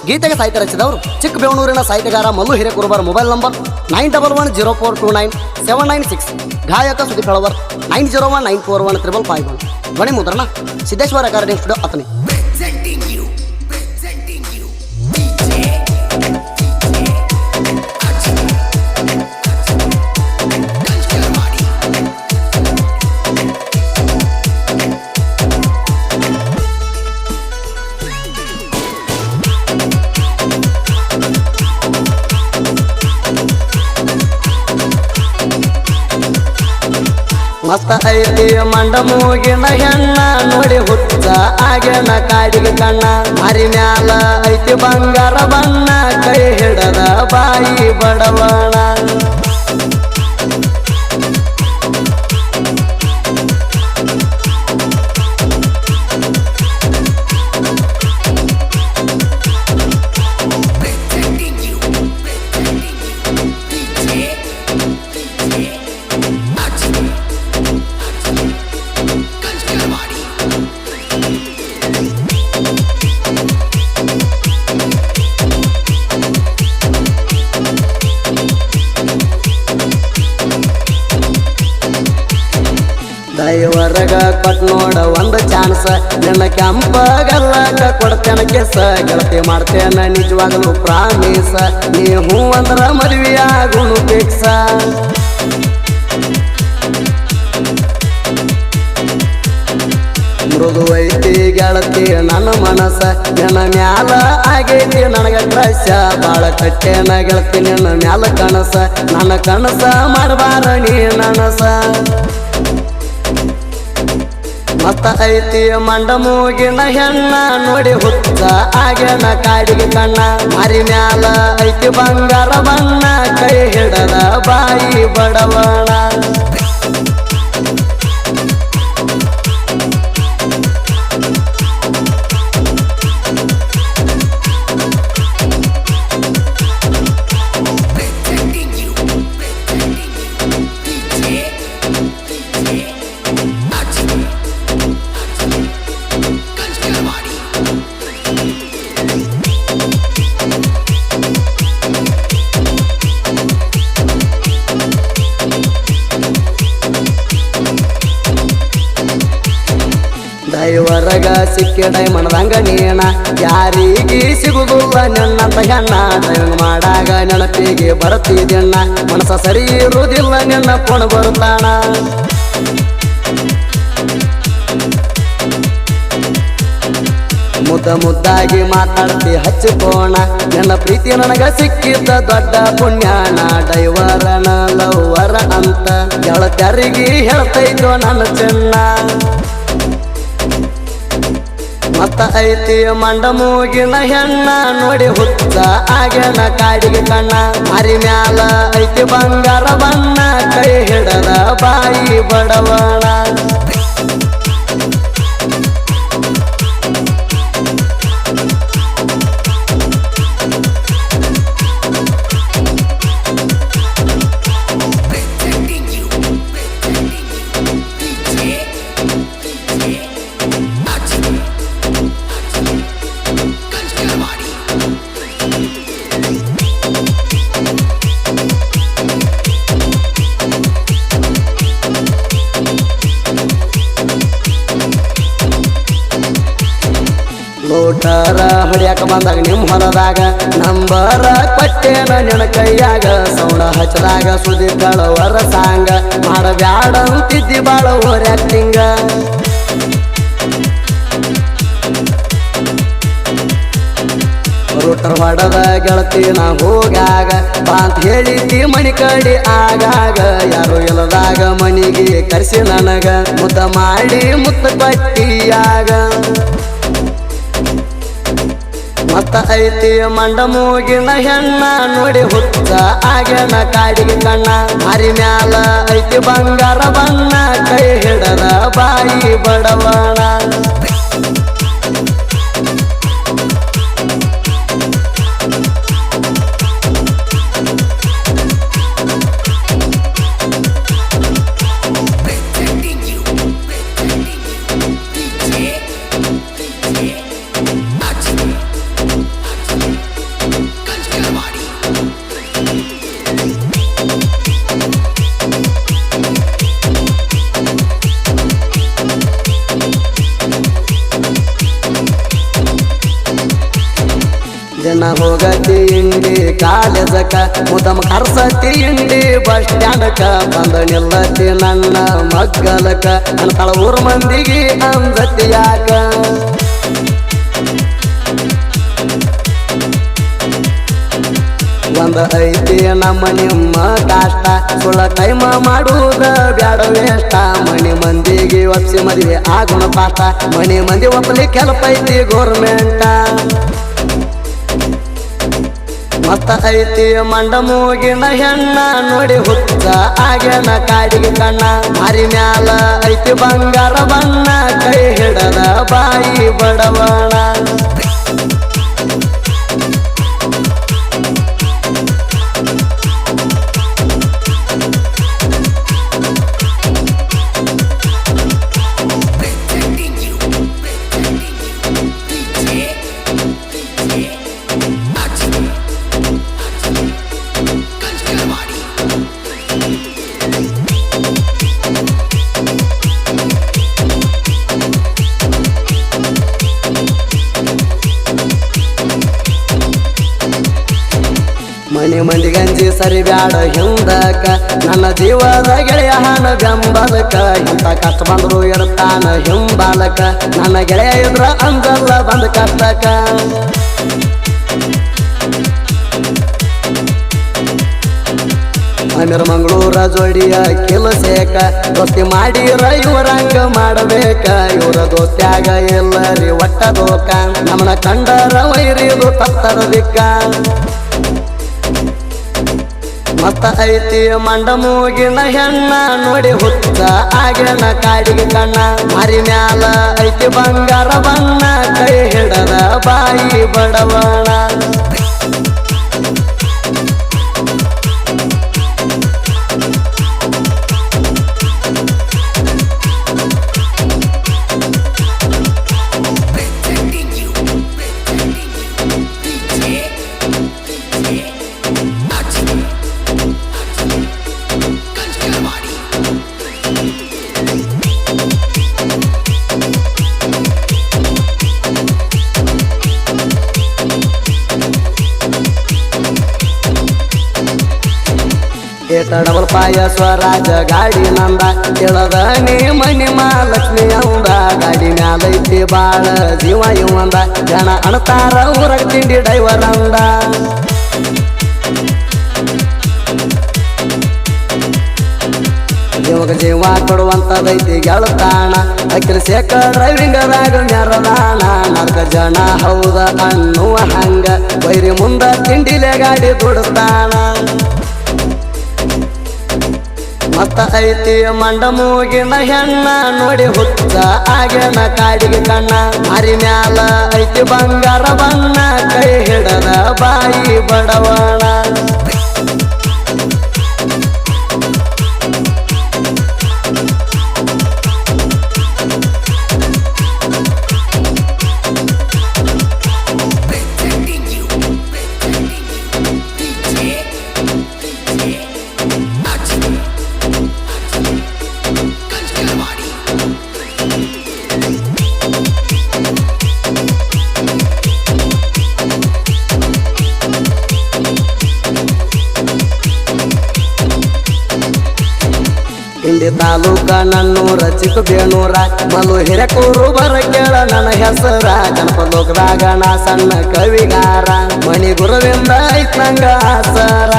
ಗೀತೆಗೆ ಸಾಹಿತ್ಯ ರಚಿಸಿದವರು ಚಿಕ್ಕಬೇವಣೂರಿನ ಸಾಹಿತ್ಯಗಾರ ಮಲ್ಲು ಹಿರೇಕುರುಬರ್. Mobile number 9110422976. ಗಾಯಕ ಸುದೀಪ್ ಹೆಳವರ್ 9019415551. ಧ್ವನಿ ಮುದ್ರಣ ಸಿದ್ದೇಶ್ವರ ರೆಕಾರ್ಡಿಂಗ್ ಸ್ಟುಡಿಯೋ ಅತನಿ. ಮಸ್ತ ಐತಿ ಮಂಡ ಮೂಗಿನ ಹೆಣ್ಣ ನೋಡಿ ಹುಚ್ಚ ಆಗ್ಯಾನ ಕಾಡಿಗೆ ಕಣ್ಣ. ಮಾರಿ ಮ್ಯಾಲ ಐತಿ ಬಂಗಾರ ಬಣ್ಣ ಕೈ ಹಿಡದ ಬಾಯಿ ಬಡವಣ. ದೈವರಗ ಕೊಟ್ ನೋಡ ಒಂದು ಚಾನ್ಸ, ನಿನ್ನ ಕೆಂಪಗಲ್ಲಕ ಕೊಡ್ತೇನ ಕೆಸ. ಗೆಳತಿ ಮಾಡ್ತೇನ ನಿಜವಾಗಲು ಪ್ರಾಮಿಸ, ನೀ ಹೂ ಅಂದ್ರ ಮದುವೆಯಾಗುನು ಫಿಕ್ಸ. ಮೃದು ಐತಿ ಗೆಳತಿ ನನ್ನ ಮನಸ, ನಿನ್ನ ಮ್ಯಾಲ ಆಗೈತಿ ನನಗ ಕ್ರಶ. ಬಾಳ ಕಟ್ಟೇನ ಗೆಳತಿ ನಿನ್ನ ಮ್ಯಾಲ ಕನಸ, ನನ್ನ ಕನಸ ಮಾಡಬಾರ ನೀ ನನಸ. ಮತ್ತ ಐತಿ ಮಂಡ ಮೂಗಿನ ಹೆಣ್ಣ ನೋಡಿ ಹುಚ್ಚ ಆಗ್ಯಾನ ಕಾಡಿಗೆ ಕಣ್ಣ. ಮಾರಿ ಮ್ಯಾಲ ಐತಿ ಬಂಗಾರ ಬಣ್ಣ ಕೈ ಹಿಡದ ಬಾಯಿ ಬಡವಣ. ದೈವರಗ ಸಿಕ್ಕಿ ಡೈಮಂಡ್ದಂಗ ನೀನ, ಯಾರಿಗೆ ಸಿಗುದಿಲ್ಲ ನಿನ್ನಂತ ಹೆಣ್ಣ. ಡ್ರೈವಿಂಗ್ ಮಾಡಾಗ ನೆನಪಿಗೆ ಬರ್ತಿದ್ದಣ್ಣ, ಮನಸ ಸರಿ ಇರುವುದಿಲ್ಲ ನಿನ್ನ ಪುಣ ಬರುತ್ತಾಣ. ಮುದ್ದ ಮುದ್ದಾಗಿ ಮಾತಾಡ್ತಿ ಹಚ್ಚಿಕೋಣ, ನಿನ್ನ ಪ್ರೀತಿ ನನಗ ಸಿಕ್ಕಿದ್ದ ದೊಡ್ಡ ಪುಣ್ಯಾಣ. ಡೈವರನ ಲವ್ವರ ಅಂತ ಗೆಳತ್ಯಾರಿಗೆ ಹೇಳ್ತೈತೋ ನನ್ನ ಚೆನ್ನ. ಮತ್ತ ಐತಿ ಮಂಡ ಮೂಗಿನ ಹೆಣ್ಣ ನೋಡಿ ಹುಚ್ಚ ಆಗ್ಯಾನ ಕಾಡಿಗೆ ಕಣ್ಣ. ಮಾರಿ ಮ್ಯಾಲ ಐತಿ ಬಂಗಾರ ಬಣ್ಣ ಕೈ ಹಿಡದ ಬಾಯಿ ಬಡವಣ. ಲೋಟರ ಹೊಡ್ಯಾಕ ಬಂದಾಗ ನಿಮ್ಮ ಹೊಲದಾಗ ನಂಬರ ಕೊಟ್ಟೇನ ನಿನ್ನ ಕೈಯಾಗ. ಸೌಂಡ ಹಚ್ಚದಾಗ ಸುದ್ದಿ ಕಳವರ ಸಾಂಗ ಮಾಡಬ್ಯಾಡ ಅಂತಿದ್ದಿ ಬಾಳ ಓರ್ ಆಕ್ಟಿಂಗ. ರೋಟರ್ ಹೊಡದ ಗೆಳತಿ ನಾ ಹೋಗಾಗ ಬಾಂತ ಹೇಳಿದ್ದಿ ಮಣಿ ಕಡಿ ಆಗಾಗ. ಯಾರು ಇಲ್ಲದಾಗ ಮನಿಗೆ ಕರ್ಸಿ ನನಗ ಮುದ್ದ ಮಾಡಿ ಮುತ್ತ ಕೊಟ್ಟಿಯಾಗ. ಮತ್ತ ಐತಿ ಮಂಡ ಮೂಗಿನ ಹೆಣ್ಣ ನೋಡಿ ಹುಚ್ಚ ಆಗ್ಯಾನ ಕಾಡಿಗೆ ಕಣ್ಣ. ಮಾರಿ ಮ್ಯಾಲ ಐತಿ ಬಂಗಾರ ಬಣ್ಣ ಕೈ ಹಿಡದ ಬಾಯಿ ಬಡವಣ. ದಿನ ಹೋಗತಿ ಇಂಡಿ ಕಾಲೇಜಕ ಮುದಮ ಕರ್ಸತಿ ಇಂಡಿ ಬಸ್ ಸ್ಟ್ಯಾಂಡಕ ಬಂದ ನಿಲ್ಲತಿ ನನ್ನ ಮಗ್ಗಲಕ ಅಂತಳ ಊರ್ ಮಂದಿಗೆ ಅಂಜತಿ ಯಾಕ ಒಂದ ಐತಿ ನಮ್ಮ ನಿಮ್ಮ ಕಾಷ್ಟ ಸುಳ್ಳ ಟೈಮ ಮಾಡುವುದ ಬ್ಯಾಡ ವೇಷ್ಟ ಮನಿ ಮಂದಿಗೆ ಒಪ್ಸಿ ಮದುವೆ ಆಗುಣ ಪಾಠ ಮನಿ ಮಂದಿ ಒಪ್ಪಲಿ ಕೆಲಪ ಐತಿ ಗೋರ್ಮೆಂಟ ಮತ್ತ ಐತಿ ಮಂಡ ಮೂಗಿನ ಹೆಣ್ಣ ನೋಡಿ ಹುಚ್ಚ ಆಗ್ಯಾನ ಕಾಡಿಗೆ ಕಣ್ಣ ಮಾರಿ ಮ್ಯಾಲ ಐತಿ ಬಂಗಾರ ಬಣ್ಣ ಕೈ ಹಿಡದ ಬಾಯಿ ಬಡವಣ ಮನಿ ಮಂದಿ ಗಂಜಿ ಸರಿ ಬ್ಯಾಡ ಹಿಂದಕ ನನ್ನ ಜೀವದ ಗೆಳೆಯ ಹಣ ಬೆಂಬಲಕ ಇಂಥ ಕಷ್ಟ ಬಂದ್ರು ಇರ್ತಾನ ಹಿಂಬಾಲಕ ನನ್ನ ಗೆಳೆಯ ಇದ್ರ ಅಂದಲ್ಲ ಬಂದ ಕಷ್ಟಕ ಅಮೀರ್ ಮಂಗಳೂರ ಜೋಡಿಯ ಕೆಲಸೇಕ ದೋಸ್ತಿ ಮಾಡಿರ ಇವರಂಗ ಮಾಡಬೇಕ ಇವರ ದೋಸ್ತ್ಯಾಗ ಎಲ್ಲರಿ ಒಟ್ಟ ದೋಕ ನಮ್ಮನ ಕಂಡರ ವೈರಿದು ತಪ್ಪರ ದಿಕ್ಕ ಮತ್ತ ಐತಿ ಮಂಡ ಮೂಗಿನ ಹೆಣ್ಣ ನೋಡಿ ಹುಚ್ಚ ಆಗ್ಯಾನ ಕಾಡಿಗೆ ಕಣ್ಣ ಮಾರಿ ಮ್ಯಾಲ ಐತಿ ಬಂಗಾರ ಬಣ್ಣ ಕೈ ಹಿಡದ ಬಾಯಿ ಬಡವಣ ಏಟ ಡಬಲ್ ಪಾಯ ಸ್ವರಾಜ ಗಾಡಿ ನಂದ ಕೇಳದ ನೀ ಮನಿ ಮಹಾಲಕ್ಷ್ಮಿ ಅವಂದ ಗಾಡಿ ಮ್ಯಾಲೈತಿ ಬಾಳ ಜೀವ ಇವಂದ ಜನ ಅಣತಾರ ಊರಗ ತಿಂಡಿ ಡೈವರ್ ಅಂದ ಇವಾಗ ಜೀವ ಕೊಡುವಂತದೈತಿ ಗೆಳತಾಣ ಅಖಿಲ ಶೇಖ ಡ್ರೈವಿಂಗದಾಗ ನೆರದಾಣ ನಾಲ್ಕ ಜನ ಹೌದ ಅನ್ನುವ ಹಂಗ ಬೈರಿ ಮುಂದ ತಿಂಡಿಲೆ ಗಾಡಿ ದುಡಿಸ್ತಾನ ಮತ್ತ ಐತಿ ಮಂಡ ಮೂಗಿನ ಹೆಣ್ಣ ನೋಡಿ ಹುಚ್ಚ ಆಗ್ಯಾನ ಕಾಡಿಗೆ ಕಣ್ಣ ಮಾರಿ ಮ್ಯಾಲ ಐತಿ ಬಂಗಾರ ಬಣ್ಣ ಕೈ ಹಿಡದ ಬಾಯಿ ಬಡವಣ ಇಂಡಿ ತಾಲೂಕ ನನ್ನೂರ ಚಿಕ್ಕಬೇಣೂರ ಮಲು ಹಿರಕೂರು ಬರ ಕೇಳ ನನ್ನ ಹೆಸರ ಜನಪದ ಲೋಕದಾಗ ನಾ ಸಣ್ಣ ಕವಿಗಾರ ಮಣಿ ಗುರುವಿಂದ ಐತ್ ನಂಗ ಆಸರ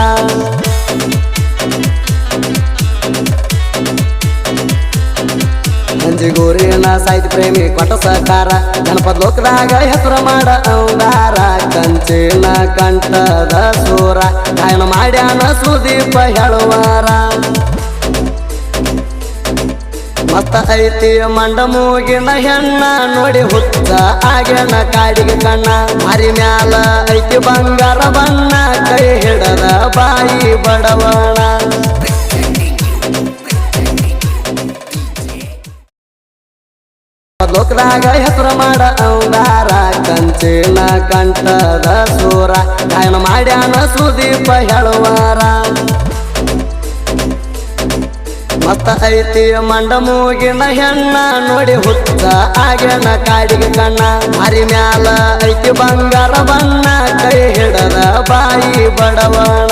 ಅಂಜಿಗೂರಿನ ಸಾಹಿತ್ಯ ಪ್ರೇಮಿ ಕೊಟ್ಟ ಸಕಾರ ಜನಪದ ಲೋಕದಾಗ ಹೆಸರು ಮಾಡ ಅಂಗಾರ ಕಂಚಿನ ಕಂಠದ ಸೂರ ಗಾಯನ ಮಾಡ್ಯಾನ ಸುದೀಪ ಹೇಳುವಾರ ಮತ್ತ ಐತಿ ಮಂಡ ಮೂಗಿನ ಹೆಣ್ಣ ನೋಡಿ ಹುಚ್ಚ ಆಗ್ಯಾನ ಕಾಡಿಗೆ ಕಣ್ಣ ಮಾರಿ ಮ್ಯಾಲ ಐತಿ ಬಂಗಾರ ಬಣ್ಣ ಕೈ ಹಿಡದ ಬಾಯಿ ಬಡವಣ ಲೋಕದಾಗ ಹೆಸರು ಮಾಡ ಅಂಗಾರ ಕಂಚಿನ ಕಂಠದ ಸೂರ ಗಾಯನ ಮಾಡ್ಯಾನ ಸುದೀಪ ಹೇಳುವಾರ ಮತ್ತ ಐತಿ ಮಂಡ ಮೂಗಿನ ಹೆಣ್ಣ ನೋಡಿ ಹುಚ್ಚ ಆಗ್ಯಾನ ಕಾಡಿಗೆ ಕಣ್ಣ ಹರಿ ಮ್ಯಾಲ ಐತಿ ಬಂಗಾರ ಬಣ್ಣ ಕೈ ಹಿಡದ ಬಾಯಿ ಬಡವಣ